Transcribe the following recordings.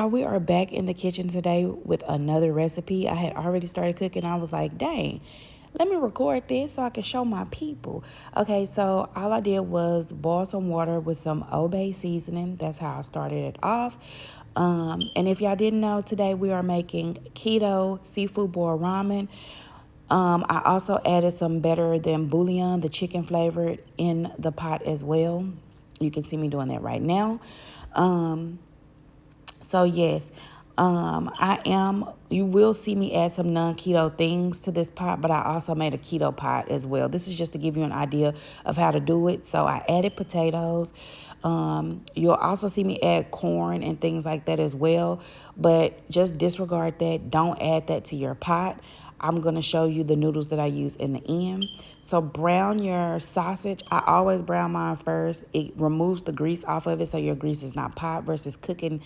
y'all, we are back in the kitchen today with another recipe. I had already started cooking. I was like, dang, let me record this so I can show my people. Okay, so all I did was boil some water with some Obey seasoning. That's how I started it off. And if y'all didn't know, today we are making keto seafood boiled ramen. I also added some better than bouillon, the chicken flavored, in the pot as well. You can see me doing that right now. So yes, you will see me add some non-keto things to this pot, but I also made a keto pot as well. This is just to give you an idea of how to do it. So I added potatoes. You'll also see me add corn and things like that as well, but just disregard that. Don't add that to your pot. I'm going to show you the noodles that I use in the end. So brown your sausage. I always brown mine first. It removes the grease off of it so your grease is not pot versus cooking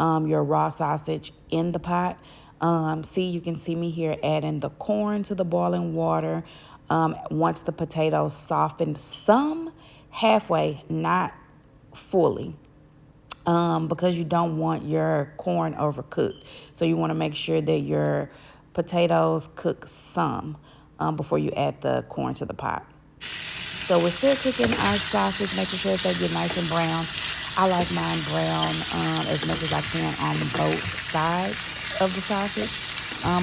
your raw sausage in the pot. You can see me here adding the corn to the boiling water. Once the potatoes softened some, halfway, not fully. Because you don't want your corn overcooked. So you want to make sure that your potatoes cook some before you add the corn to the pot. So we're still cooking our sausage, making sure that they get nice and brown. I like mine brown as much as I can on both sides of the sausage.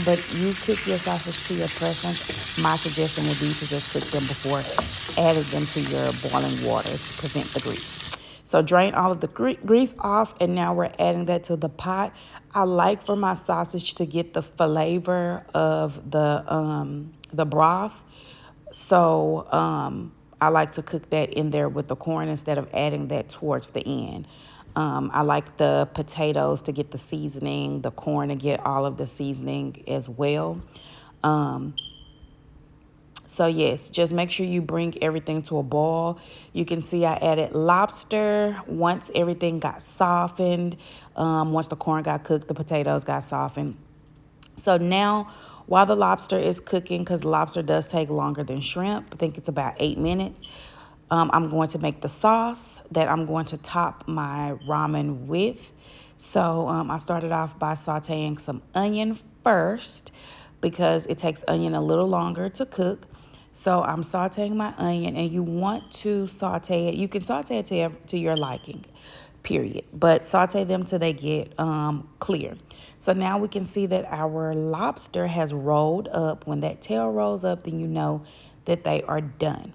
But you cook your sausage to your preference. My suggestion would be to just cook them before adding them to your boiling water to prevent the grease. So drain all of the grease off, and now we're adding that to the pot. I like for my sausage to get the flavor of the broth. So I like to cook that in there with the corn instead of adding that towards the end. I like the potatoes to get the seasoning, the corn to get all of the seasoning as well. So yes, just make sure you bring everything to a boil. You can see I added lobster once everything got softened. Once the corn got cooked, the potatoes got softened. So now, while the lobster is cooking, because lobster does take longer than shrimp, I think it's about 8 minutes, I'm going to make the sauce that I'm going to top my ramen with. So I started off by sauteing some onion first because it takes onion a little longer to cook. So I'm sauteing my onion, and you want to saute it. You can saute it to your liking, period. But saute them till they get clear. So now we can see that our lobster has rolled up. When that tail rolls up, then you know that they are done.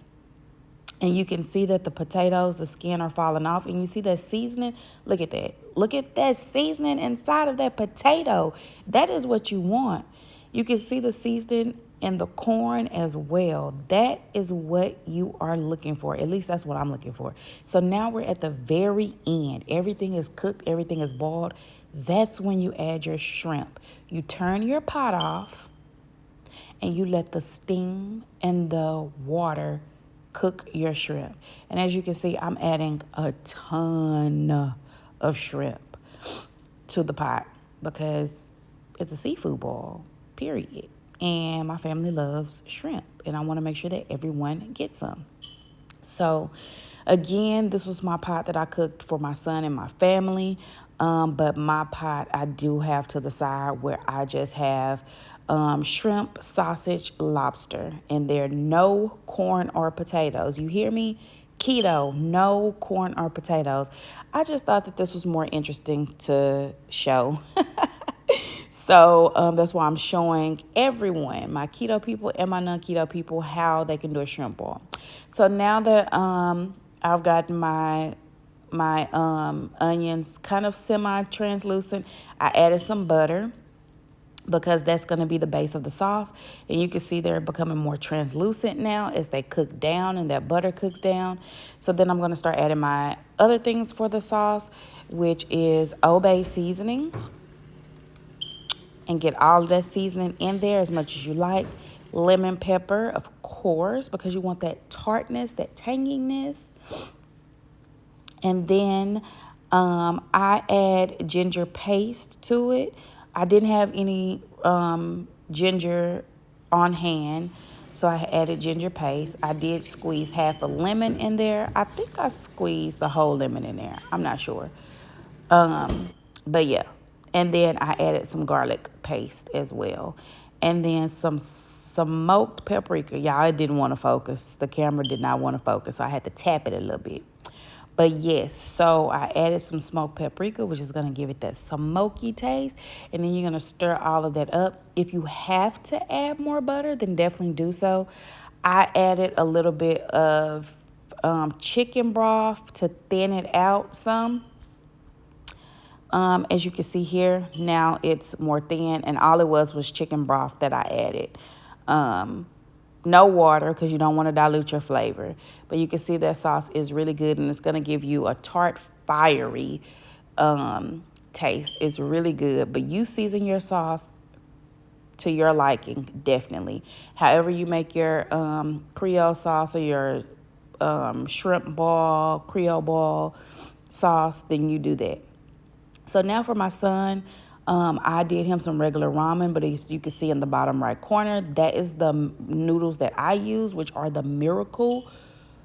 And you can see that the potatoes, the skin are falling off. And you see that seasoning? Look at that. Look at that seasoning inside of that potato. That is what you want. You can see the seasoning in the corn as well. That is what you are looking for. At least that's what I'm looking for. So now we're at the very end. Everything is cooked. Everything is boiled. That's when you add your shrimp. You turn your pot off and you let the steam and the water cook your shrimp. And as you can see, I'm adding a ton of shrimp to the pot because it's a seafood boil, period. And my family loves shrimp, and I want to make sure that everyone gets some. So again, this was my pot that I cooked for my son and my family. But my pot I do have to the side where I just have shrimp, sausage, lobster, and there are no corn or potatoes. You hear me? Keto, no corn or potatoes. I just thought that this was more interesting to show. So that's why I'm showing everyone, my keto people and my non-keto people, how they can do a shrimp boil. So now that I've got my onions kind of semi-translucent, I added some butter because that's going to be the base of the sauce. And you can see they're becoming more translucent now as they cook down and that butter cooks down. So then I'm going to start adding my other things for the sauce, which is Obey seasoning. And get all of that seasoning in there as much as you like. Lemon pepper, of course, because you want that tartness, that tanginess. And then I add ginger paste to it. I didn't have any ginger on hand, so I added ginger paste. I did squeeze half a lemon in there. I think I squeezed the whole lemon in there. I'm not sure. But yeah. And then I added some garlic paste as well. And then some smoked paprika. Y'all, it didn't want to focus. The camera did not want to focus, so I had to tap it a little bit. But yes, so I added some smoked paprika, which is going to give it that smoky taste. And then you're going to stir all of that up. If you have to add more butter, then definitely do so. I added a little bit of chicken broth to thin it out some. As you can see here, now it's more thin, and all it was chicken broth that I added. No water, because you don't want to dilute your flavor. But you can see that sauce is really good, and it's going to give you a tart, fiery taste. It's really good. But you season your sauce to your liking, definitely. However you make your Creole sauce or your shrimp ball, Creole ball sauce, then you do that. So now for my son, I did him some regular ramen, but as you can see in the bottom right corner, that is the noodles that I use, which are the Miracle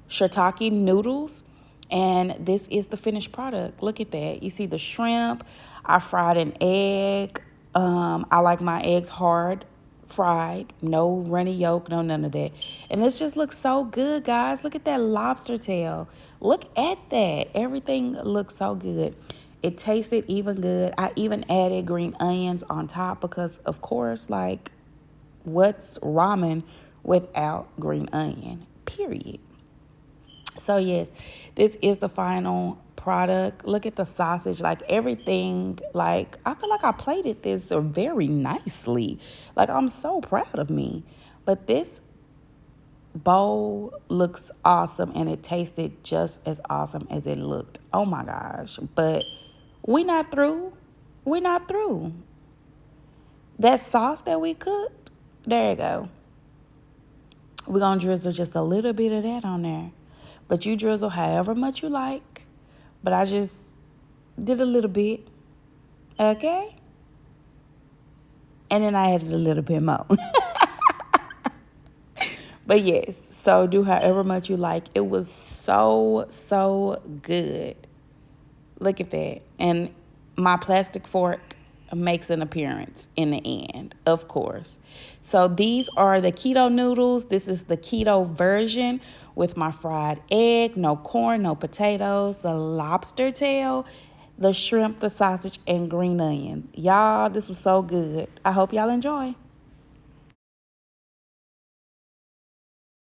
shiitake noodles. And this is the finished product. Look at that. You see the shrimp. I fried an egg. I like my eggs hard fried, no runny yolk, no none of that. And this just looks so good, guys. Look at that lobster tail. Look at that. Everything looks so good. It tasted even good. I even added green onions on top because, of course, like, what's ramen without green onion? Period. So, yes, this is the final product. Look at the sausage. Like, everything, like, I feel like I plated this very nicely. Like, I'm so proud of me. But this bowl looks awesome, and it tasted just as awesome as it looked. Oh, my gosh. But we're not through. We're not through. That sauce that we cooked, there you go. We're going to drizzle just a little bit of that on there. But you drizzle however much you like. But I just did a little bit. Okay? And then I added a little bit more. But yes, so do however much you like. It was so, so good. Look at that. And my plastic fork makes an appearance in the end, of course. So these are the keto noodles. This is the keto version with my fried egg, no corn, no potatoes, the lobster tail, the shrimp, the sausage, and green onion. Y'all, this was so good. I hope y'all enjoy.